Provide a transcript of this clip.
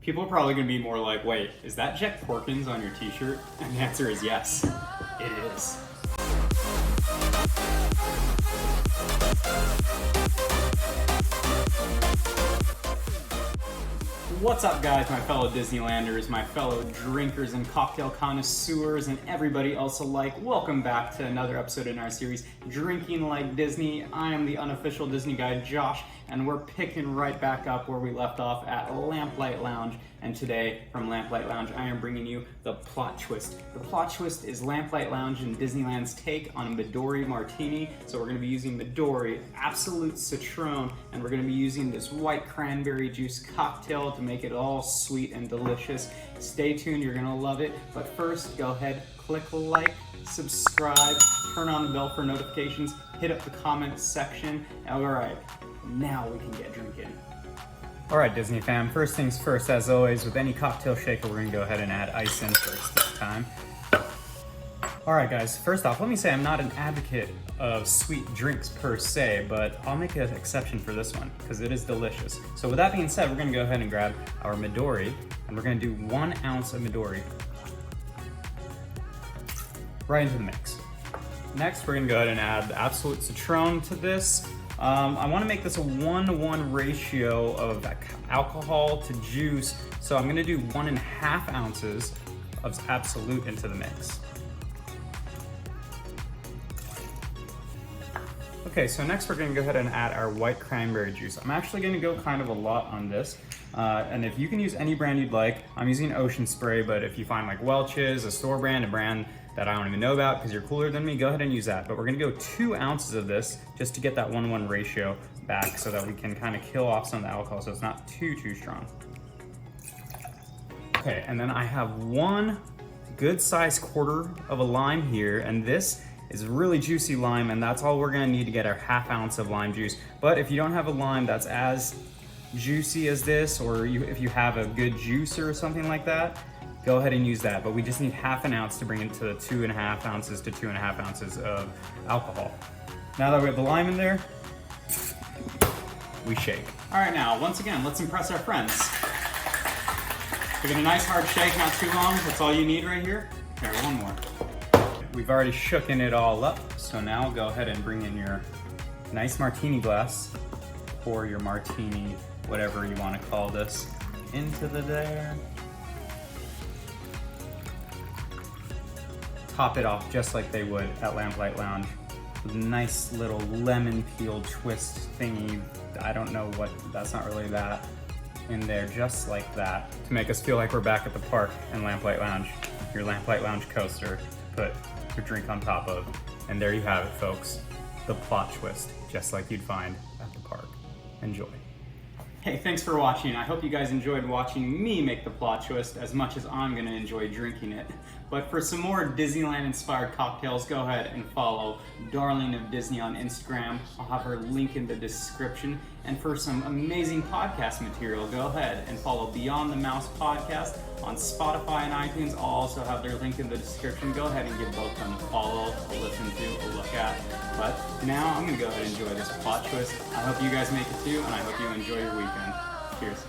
People are probably going to be more like, wait, is that Jack Porkins on your t-shirt? And the answer is yes, it is. What's up, guys, my fellow Disneylanders, my fellow drinkers and cocktail connoisseurs, and everybody else alike. Welcome back to another episode in our series, Drinking Like Disney. I am the unofficial Disney guy, Josh, and we're picking right back up where we left off at Lamplight Lounge. And today, from Lamplight Lounge, I am bringing you the plot twist. The plot twist is Lamplight Lounge and Disneyland's take on Midori Martini. So we're going to be using Midori, Absolut Citron, and we're going to be using this white cranberry juice cocktail to make it all sweet and delicious. Stay tuned, you're going to love it. But first, go ahead, click like, subscribe, turn on the bell for notifications, hit up the comments section. All right, now we can get drinking. Alright, Disney fam, first things first, as always, with any cocktail shaker, we're going to go ahead and add ice in first this time. Alright guys, first off, let me say I'm not an advocate of sweet drinks per se, but I'll make an exception for this one, because it is delicious. So with that being said, we're going to go ahead and grab our Midori, and we're going to do 1 ounce of Midori right into the mix. Next, we're going to go ahead and add the Absolut Citron to this. I want to make this a 1-to-1 ratio of alcohol to juice, so I'm going to do 1.5 ounces of Absolut into the mix. Okay, so next we're going to go ahead and add our white cranberry juice. I'm actually going to go kind of a lot on this, and if you can use any brand you'd like, I'm using Ocean Spray, but if you find like Welch's, a store brand, a brand that I don't even know about because you're cooler than me, go ahead and use that. But we're gonna go 2 ounces of this just to get that 1-to-1 ratio back so that we can kind of kill off some of the alcohol so it's not too strong. Okay, and then I have 1 good sized quarter of a lime here, and this is really juicy lime, and that's all we're gonna need to get our 1/2 ounce of lime juice. But if you don't have a lime that's as juicy as this, or if you have a good juicer or something like that, go ahead and use that, but we just need 1/2 ounce to bring it to 2.5 ounces to 2.5 ounces of alcohol. Now that we have the lime in there, we shake. All right, now, once again, let's impress our friends. Give it a nice hard shake, not too long. That's all you need right here. Here, 1 more. We've already shooken it all up, so now go ahead and bring in your nice martini glass, pour your martini, whatever you want to call this, into there. Top it off just like they would at Lamplight Lounge with a nice little lemon peel twist thingy. I don't know what, that's not really that, in there just like that to make us feel like we're back at the park in Lamplight Lounge. Your Lamplight Lounge coaster to put your drink on top of. And there you have it, folks. The plot twist, just like you'd find at the park. Enjoy. Hey, thanks for watching. I hope you guys enjoyed watching me make the plot twist as much as I'm gonna enjoy drinking it. But for some more Disneyland-inspired cocktails, go ahead and follow Darling of Disney on Instagram. I'll have her link in the description. And for some amazing podcast material, go ahead and follow Beyond the Mouse podcast on Spotify and iTunes. I'll also have their link in the description. Go ahead and give both of them a follow, a listen to, a look at. But now I'm gonna go ahead and enjoy this plot twist. I hope you guys make it too, and I hope you enjoy your weekend. Cheers.